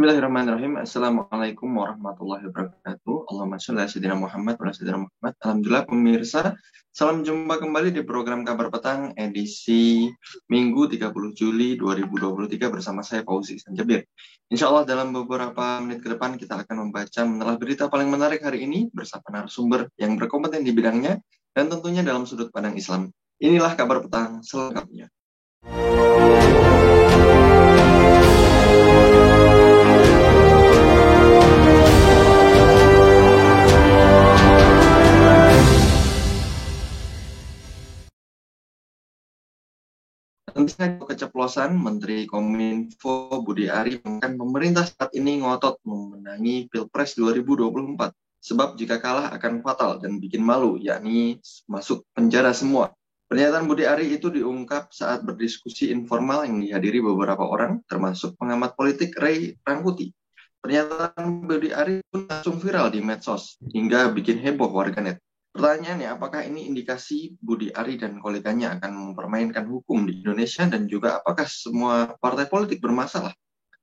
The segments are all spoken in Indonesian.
Bismillahirrahmanirrahim. Assalamualaikum warahmatullahi wabarakatuh. Allahumma sholli ala sayyidina Muhammad wa ala sayyidina Muhammad. Alhamdulillah pemirsa, salam jumpa kembali di program Kabar Petang edisi Minggu 30 Juli 2023 bersama saya Fauzi Sanjabir. Insya Allah dalam beberapa menit ke depan kita akan membaca menelah berita paling menarik hari ini bersama narasumber yang berkompeten di bidangnya dan tentunya dalam sudut pandang Islam. Inilah Kabar Petang selengkapnya. Tentu saja keceplosan Menteri Kominfo Budi Ari mengatakan pemerintah saat ini ngotot memenangi Pilpres 2024. Sebab jika kalah akan fatal dan bikin malu, yakni masuk penjara semua. Pernyataan Budi Ari itu diungkap saat berdiskusi informal yang dihadiri beberapa orang, termasuk pengamat politik Ray Rangkuti. Pernyataan Budi Ari pun langsung viral di medsos, hingga bikin heboh warganet. Pertanyaannya, apakah ini indikasi Budi Ari dan koleganya akan mempermainkan hukum di Indonesia dan juga apakah semua partai politik bermasalah?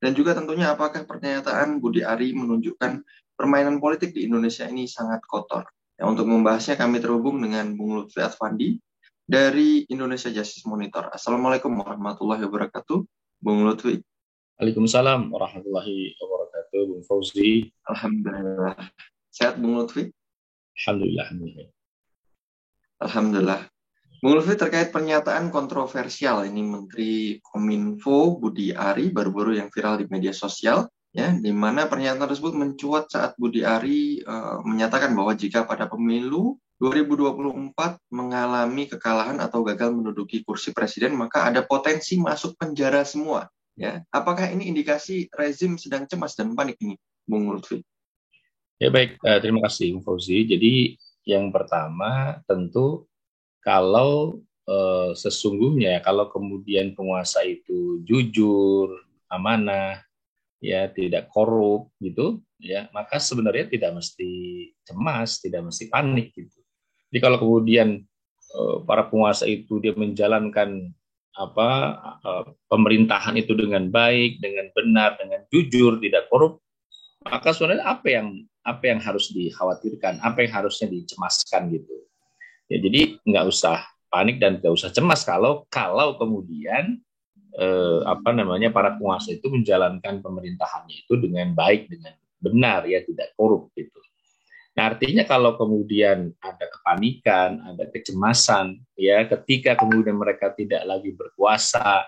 Dan juga tentunya apakah pernyataan Budi Ari menunjukkan permainan politik di Indonesia ini sangat kotor? Ya, untuk membahasnya kami terhubung dengan Bung Lutfi Advandi dari Indonesia Justice Monitor. Assalamualaikum warahmatullahi wabarakatuh, Bung Lutfi. Waalaikumsalam warahmatullahi wabarakatuh, Bung Fauzi. Alhamdulillah. Sehat, Bung Lutfi? Alhamdulillah. Bung Lutfi, terkait pernyataan kontroversial ini Menteri Kominfo Budi Ari baru-baru yang viral di media sosial, ya, di mana pernyataan tersebut mencuat saat Budi Ari menyatakan bahwa jika pada pemilu 2024 mengalami kekalahan atau gagal menduduki kursi presiden, maka ada potensi masuk penjara semua. Ya, apakah ini indikasi rezim sedang cemas dan panik ini, Bung Lutfi? Ya baik, terima kasih Bung Fauzi. Jadi yang pertama tentu kalau sesungguhnya kalau kemudian penguasa itu jujur, amanah, ya tidak korup gitu, ya maka sebenarnya tidak mesti cemas, tidak mesti panik gitu. Jadi kalau kemudian para penguasa itu dia menjalankan pemerintahan itu dengan baik, dengan benar, dengan jujur, tidak korup, maka sebenarnya apa yang harus dikhawatirkan, apa yang harusnya dicemaskan gitu. Ya, jadi nggak usah panik dan nggak usah cemas kalau kemudian para penguasa itu menjalankan pemerintahannya itu dengan baik, dengan benar, ya tidak korup gitu. Nah, artinya kalau kemudian ada kepanikan, ada kecemasan, ya ketika kemudian mereka tidak lagi berkuasa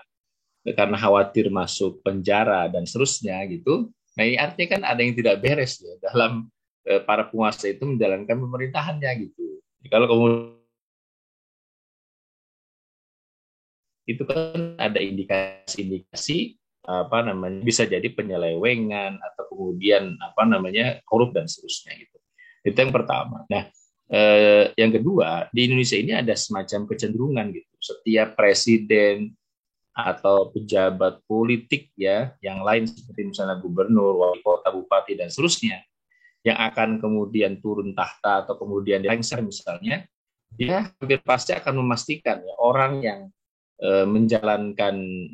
karena khawatir masuk penjara dan seterusnya gitu. Nah, ini artinya kan ada yang tidak beres ya dalam para penguasa itu menjalankan pemerintahannya gitu. Kalau kemudian itu kan ada indikasi-indikasi bisa jadi penyelewengan atau kemudian korup dan seterusnya gitu. Itu yang pertama. Nah, yang kedua, di Indonesia ini ada semacam kecenderungan gitu. Setiap presiden atau pejabat politik ya yang lain seperti misalnya gubernur, wali kota, bupati dan seterusnya yang akan kemudian turun tahta atau kemudian dilengser misalnya, dia hampir pasti akan memastikan ya orang yang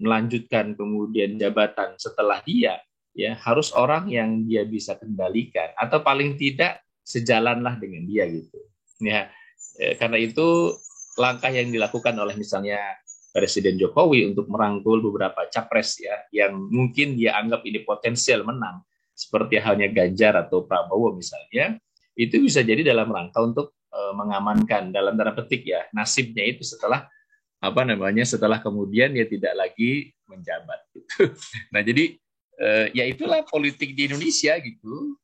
melanjutkan kemudian jabatan setelah dia ya harus orang yang dia bisa kendalikan atau paling tidak sejalanlah dengan dia gitu. Ya, karena itu langkah yang dilakukan oleh misalnya Presiden Jokowi untuk merangkul beberapa capres ya yang mungkin dia anggap ini potensial menang seperti halnya Ganjar atau Prabowo misalnya, itu bisa jadi dalam rangka untuk mengamankan dalam tanda petik ya nasibnya itu setelah setelah kemudian dia tidak lagi menjabat gitu. Nah, jadi ya itulah politik di Indonesia gitu.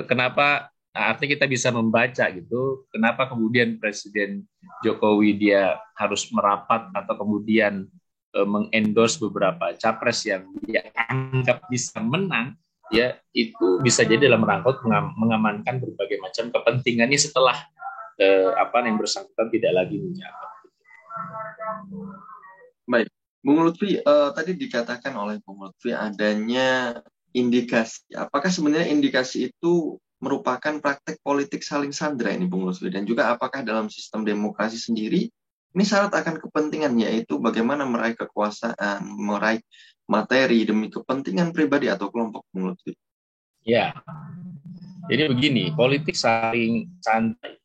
Kenapa artinya kita bisa membaca gitu, kenapa kemudian Presiden Jokowi dia harus merapat atau kemudian mengendorse beberapa capres yang dia anggap bisa menang, ya itu bisa jadi dalam rangka mengamankan berbagai macam kepentingannya setelah yang bersangkutan tidak lagi menjabat. Baik, Bung Lutfi, tadi dikatakan oleh Bung Lutfi adanya indikasi. Apakah sebenarnya indikasi itu merupakan praktek politik saling sandera ini, Bung Lutfi? Dan juga apakah dalam sistem demokrasi sendiri Ini syarat akan kepentingan, yaitu bagaimana meraih kekuasaan, meraih materi demi kepentingan pribadi atau kelompok, menurut saya. Ya, jadi begini, politik saling santai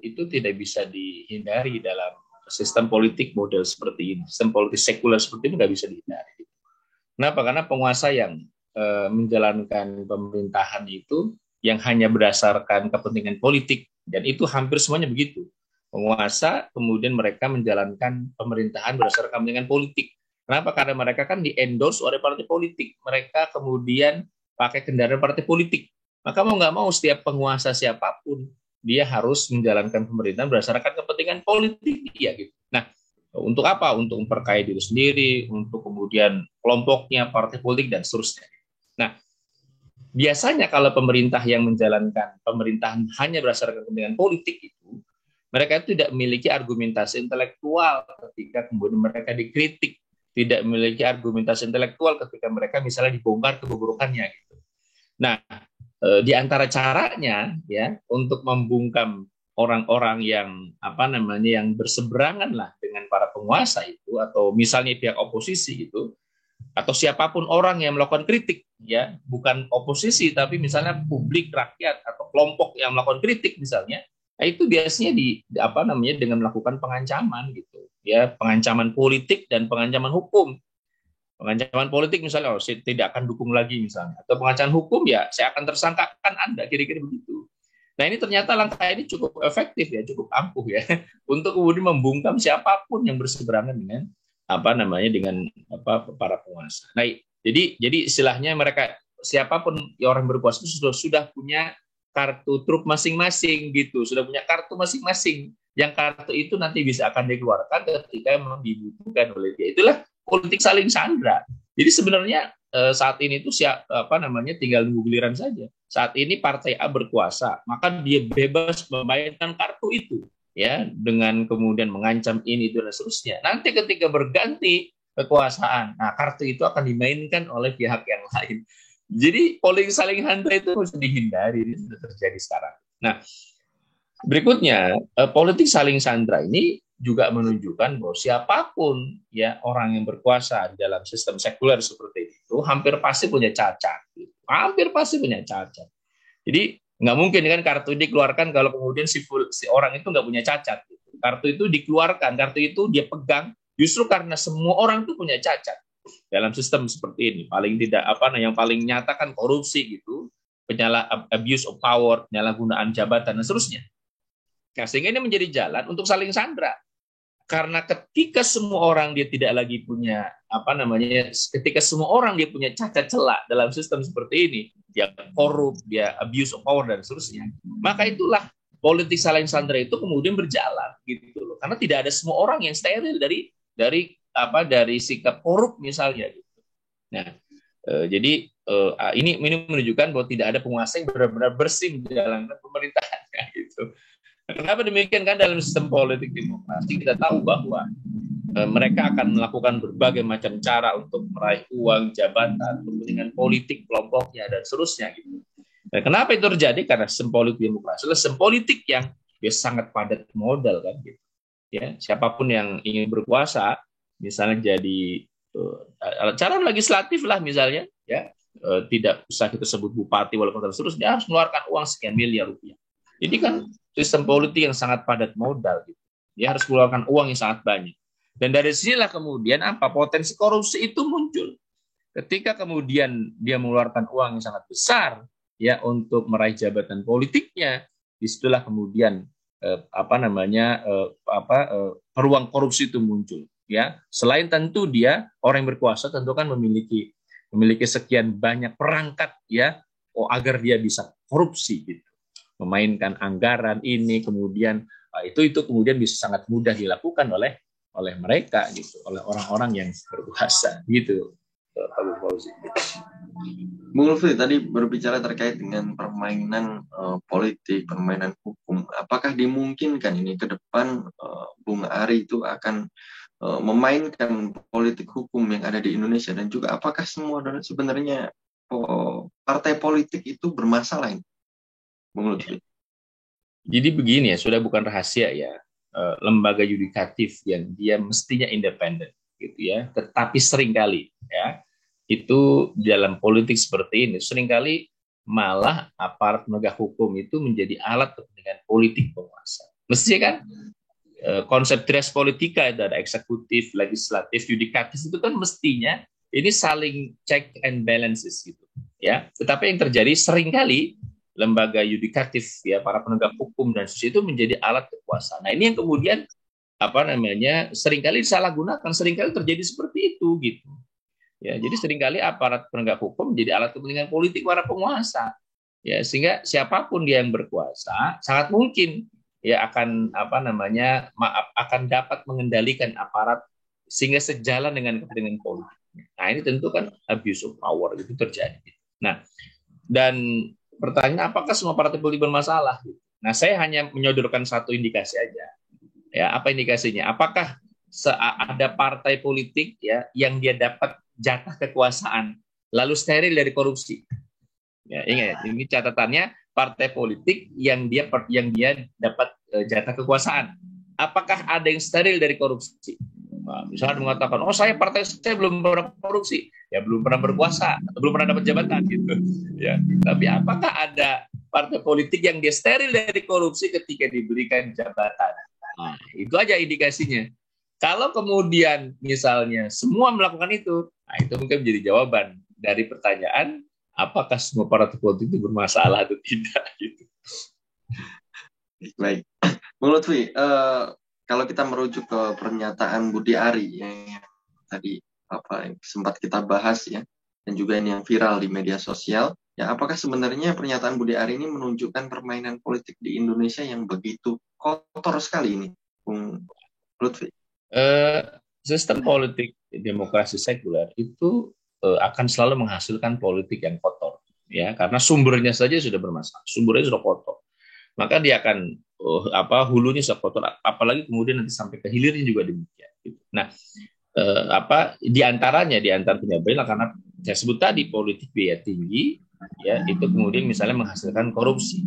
itu tidak bisa dihindari dalam sistem politik model seperti ini. Sistem politik sekuler seperti ini nggak bisa dihindari. Kenapa? Karena penguasa yang menjalankan pemerintahan itu yang hanya berdasarkan kepentingan politik, dan itu hampir semuanya begitu. Penguasa kemudian mereka menjalankan pemerintahan berdasarkan kepentingan politik. Kenapa? Karena mereka kan di-endorse oleh partai politik. Mereka kemudian pakai kendaraan partai politik. Maka mau nggak mau setiap penguasa siapapun dia harus menjalankan pemerintahan berdasarkan kepentingan politik dia gitu. Nah, untuk apa? Untuk memperkaya diri sendiri, untuk kemudian kelompoknya, partai politik, dan seterusnya. Nah, biasanya kalau pemerintah yang menjalankan pemerintahan hanya berdasarkan kepentingan politik itu, mereka itu tidak memiliki argumentasi intelektual ketika kemudian mereka dikritik, tidak memiliki argumentasi intelektual ketika mereka misalnya dibongkar keburukannya gitu. Nah, di antara caranya ya untuk membungkam orang-orang yang yang berseberangan lah dengan para penguasa itu, atau misalnya pihak oposisi itu, atau siapapun orang yang melakukan kritik ya, bukan oposisi tapi misalnya publik, rakyat, atau kelompok yang melakukan kritik misalnya, nah itu biasanya dengan melakukan pengancaman gitu ya, pengancaman politik dan pengancaman hukum. Pengancaman politik misalnya, saya tidak akan dukung lagi misalnya, atau pengancaman hukum ya saya akan tersangkakan Anda, kira-kira begitu. Nah, ini ternyata langkah ini cukup efektif ya, cukup ampuh ya untuk kemudian membungkam siapapun yang berseberangan dengan para penguasa. Nah, jadi istilahnya mereka siapapun orang berkuasa itu sudah punya kartu truk masing-masing gitu, sudah punya kartu masing-masing. Yang kartu itu nanti bisa akan dikeluarkan ketika memang dibutuhkan oleh dia. Itulah politik saling sandra. Jadi sebenarnya saat ini itu tinggal nunggu giliran saja. Saat ini partai A berkuasa, maka dia bebas memainkan kartu itu ya, dengan kemudian mengancam ini itu dan seterusnya. Nanti ketika berganti kekuasaan, nah kartu itu akan dimainkan oleh pihak yang lain. Jadi politik saling sandra itu harus dihindari, ini sudah terjadi sekarang. Nah, berikutnya politik saling sandra ini juga menunjukkan bahwa siapapun ya orang yang berkuasa dalam sistem sekuler seperti itu hampir pasti punya cacat, hampir pasti punya cacat. Jadi nggak mungkin kan kartu dikeluarkan kalau kemudian si orang itu nggak punya cacat. Kartu itu dikeluarkan, kartu itu dia pegang justru karena semua orang itu punya cacat dalam sistem seperti ini. Paling tidak yang paling nyata kan korupsi gitu, abuse of power, penyalahgunaan jabatan dan seterusnya. Nah, sehingga ini menjadi jalan untuk saling sandra. Karena ketika semua orang dia tidak lagi punya ketika semua orang dia punya cacat celak dalam sistem seperti ini, dia korup, dia abuse of power dan seterusnya, maka itulah politik saling sandra itu kemudian berjalan gitu loh. Karena tidak ada semua orang yang steril dari sikap korup misalnya gitu. Nah, jadi ini menunjukkan bahwa tidak ada penguasa yang benar-benar bersih menjalankan pemerintahan gitu. Kenapa demikian? Kan dalam sistem politik demokrasi kita tahu bahwa mereka akan melakukan berbagai macam cara untuk meraih uang, jabatan, kepentingan politik, kelompoknya, dan seterusnya. Gitu. Nah, kenapa itu terjadi? Karena sistem politik demokrasi adalah sistem politik yang sangat padat modal kan gitu. Ya, siapapun yang ingin berkuasa, misalnya jadi calon legislatif lah misalnya, ya tidak usah kita sebut bupati, wali kota, terus dia harus mengeluarkan uang sekian miliar rupiah. Ini kan sistem politik yang sangat padat modal gitu. Dia harus mengeluarkan uang yang sangat banyak. Dan dari sinilah kemudian potensi korupsi itu muncul. Ketika kemudian dia mengeluarkan uang yang sangat besar ya untuk meraih jabatan politiknya, disitulah kemudian peluang korupsi itu muncul ya. Selain tentu dia orang yang berkuasa tentu kan memiliki sekian banyak perangkat ya agar dia bisa korupsi gitu. Memainkan anggaran ini kemudian itu kemudian bisa sangat mudah dilakukan oleh mereka gitu, oleh orang-orang yang berkuasa gitu. Bung Lutfi tadi berbicara terkait dengan permainan politik, permainan hukum. Apakah dimungkinkan ini ke depan Bung Ari itu akan memainkan politik hukum yang ada di Indonesia, dan juga apakah semua sebenarnya partai politik itu bermasalah ini? Bung Lutfi. Jadi begini ya, sudah bukan rahasia ya. lembaga yudikatif yang dia mestinya independen gitu ya, tetapi seringkali ya itu dalam politik seperti ini seringkali malah aparat penegak hukum itu menjadi alat kepentingan politik penguasa. Mestinya kan konsep tres politika itu ada eksekutif, legislatif, yudikatif itu kan mestinya ini saling check and balances gitu ya. Tetapi yang terjadi seringkali lembaga yudikatif ya para penegak hukum dan itu menjadi alat kekuasaan. Nah, ini yang kemudian seringkali disalahgunakan, seringkali terjadi seperti itu gitu. Ya, jadi seringkali aparat penegak hukum menjadi alat kepentingan politik para penguasa. Ya, sehingga siapapun dia yang berkuasa sangat mungkin ya akan akan dapat mengendalikan aparat sehingga sejalan dengan kepentingan politik. Nah, ini tentu kan abuse of power itu terjadi. Nah, dan pertanyaan apakah semua partai politik bermasalah? Nah, saya hanya menyodorkan satu indikasi aja. Ya, apa indikasinya? Apakah ada partai politik ya yang dia dapat jatah kekuasaan lalu steril dari korupsi? Ya, ingat, ini catatannya partai politik yang dia dapat jatah kekuasaan. Apakah ada yang steril dari korupsi? Nah, misalnya mengatakan, partai saya belum pernah korupsi, ya belum pernah berkuasa, atau belum pernah dapat jabatan gitu. Ya, tapi apakah ada partai politik yang dia steril dari korupsi ketika diberikan jabatan? Nah, itu aja indikasinya. Kalau kemudian misalnya semua melakukan itu, nah itu mungkin menjadi jawaban dari pertanyaan apakah semua partai politik itu bermasalah atau tidak gitu. Baik, Bung Lutfi, kalau kita merujuk ke pernyataan Budi Ari yang tadi yang sempat kita bahas ya, dan juga ini yang viral di media sosial, ya apakah sebenarnya pernyataan Budi Ari ini menunjukkan permainan politik di Indonesia yang begitu kotor sekali ini, Bung Lutfi? Sistem politik demokrasi sekuler itu akan selalu menghasilkan politik yang kotor, ya karena sumbernya saja sudah bermasalah, sumbernya sudah kotor. Maka dia akan hulunya sudah kotor, apalagi kemudian nanti sampai ke hilirnya juga demikian. Nah, di antara penyebabnya karena saya sebut tadi politik biaya tinggi, ya itu kemudian misalnya menghasilkan korupsi.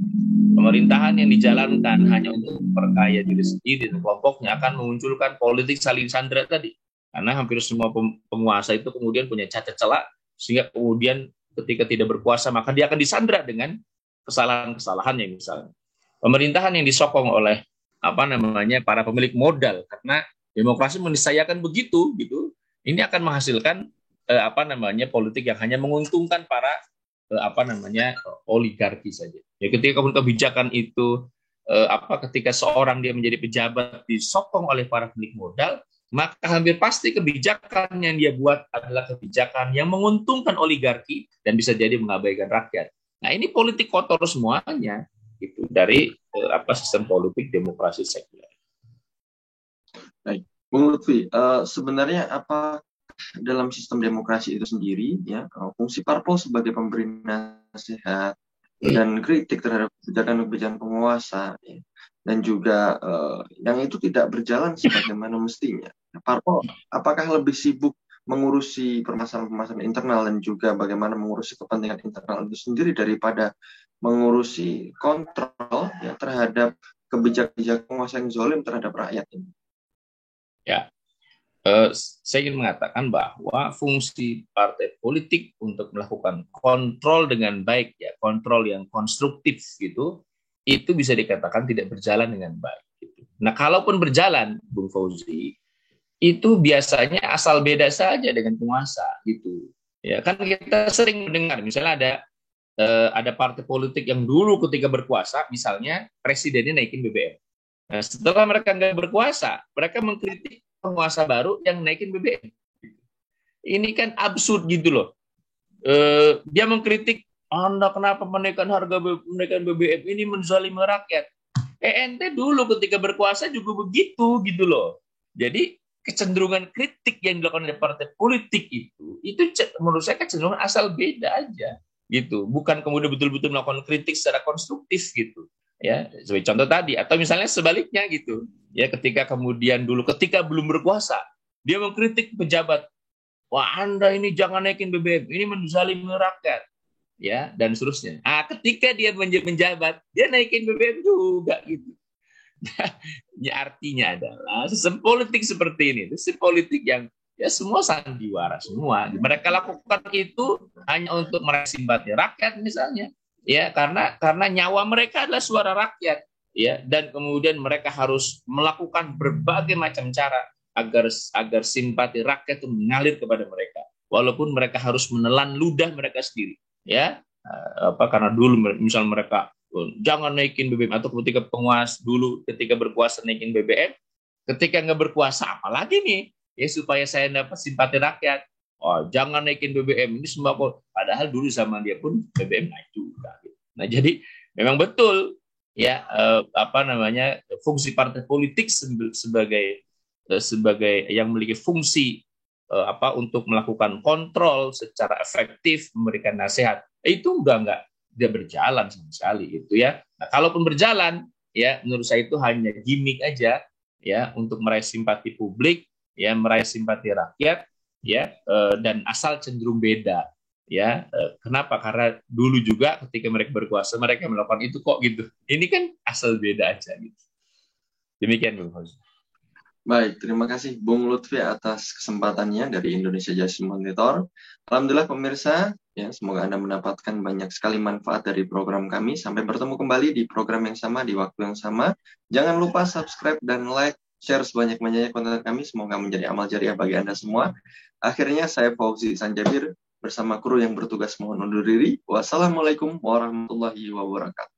Pemerintahan yang dijalankan hanya untuk memperkaya diri sendiri dan kelompoknya akan memunculkan politik saling sandera tadi. Karena hampir semua penguasa itu kemudian punya cacat celah, sehingga kemudian ketika tidak berkuasa maka dia akan disandera dengan kesalahan-kesalahannya misalnya. Pemerintahan yang disokong oleh para pemilik modal karena demokrasi meniscayakan begitu gitu. Ini akan menghasilkan politik yang hanya menguntungkan para oligarki saja. Ya ketika kebijakan itu ketika seorang dia menjadi pejabat disokong oleh para pemilik modal, maka hampir pasti kebijakan yang dia buat adalah kebijakan yang menguntungkan oligarki dan bisa jadi mengabaikan rakyat. Nah, ini politik kotor semuanya gitu dari sistem politik demokrasi sekuler. Baik, Bung Lutfi, sebenarnya apa dalam sistem demokrasi itu sendiri ya fungsi parpol sebagai pemberi nasihat dan kritik terhadap kebijakan-kebijakan penguasa ya, dan juga yang itu tidak berjalan sebagaimana mestinya. Parpol apakah lebih sibuk mengurusi permasalahan-permasalahan internal dan juga bagaimana mengurusi kepentingan internal itu sendiri daripada mengurusi kontrol ya terhadap kebijakan-kebijakan penguasa yang zalim terhadap rakyat ini? Ya, saya ingin mengatakan bahwa fungsi partai politik untuk melakukan kontrol dengan baik, ya kontrol yang konstruktif gitu, itu bisa dikatakan tidak berjalan dengan baik. Gitu. Nah, kalaupun berjalan, Bung Fauzi, itu biasanya asal beda saja dengan penguasa, gitu. Ya kan kita sering mendengar, misalnya ada partai politik yang dulu ketika berkuasa, misalnya presidennya naikin BBM. Nah, setelah mereka nggak berkuasa, mereka mengkritik penguasa baru yang naikin BBM. Ini kan absurd gitu loh. Dia mengkritik, Anda kenapa menaikkan BBM ini menzalimi rakyat. Ente dulu ketika berkuasa juga begitu gitu loh. Jadi kecenderungan kritik yang dilakukan oleh partai politik itu menurut saya kecenderungan asal beda aja gitu. Bukan kemudian betul-betul melakukan kritik secara konstruktif gitu. Ya, sebagai contoh tadi, atau misalnya sebaliknya gitu. Ya, ketika belum berkuasa, dia mengkritik pejabat, wah Anda ini jangan naikin BBM, ini menzalimi rakyat, ya dan seterusnya. Ketika dia menjabat, dia naikin BBM juga gitu. Ya, artinya adalah sistem politik seperti ini, sistem politik yang ya semua sandiwara semua. Mereka lakukan itu hanya untuk meraih simpati rakyat misalnya, ya karena nyawa mereka adalah suara rakyat, ya dan kemudian mereka harus melakukan berbagai macam cara agar simpati rakyat itu mengalir kepada mereka, walaupun mereka harus menelan ludah mereka sendiri, ya karena dulu misal mereka jangan naikin BBM, atau ketika berkuasa naikin BBM, ketika nggak berkuasa apalagi nih ya supaya saya dapat simpati rakyat, oh jangan naikin BBM ini sembako, padahal dulu zaman dia pun BBM naik juga. Nah jadi memang betul ya fungsi partai politik sebagai yang memiliki fungsi untuk melakukan kontrol secara efektif, memberikan nasihat, itu udah nggak dia berjalan sama sekali itu ya. Nah, kalaupun berjalan ya menurut saya itu hanya gimmick aja ya untuk meraih simpati publik, ya meraih simpati rakyat ya, dan asal cenderung beda ya. Kenapa? Karena dulu juga ketika mereka berkuasa mereka melakukan itu kok gitu. Ini kan asal beda aja gitu. Demikian Bung Fauzi. Baik, terima kasih Bung Lutfi atas kesempatannya dari Indonesia Justice Monitor. Alhamdulillah pemirsa, ya semoga Anda mendapatkan banyak sekali manfaat dari program kami. Sampai bertemu kembali di program yang sama, di waktu yang sama. Jangan lupa subscribe dan like, share sebanyak-banyaknya konten kami. Semoga menjadi amal jariah bagi Anda semua. Akhirnya saya Fauzi Sanjabir bersama kru yang bertugas mohon undur diri. Wassalamualaikum warahmatullahi wabarakatuh.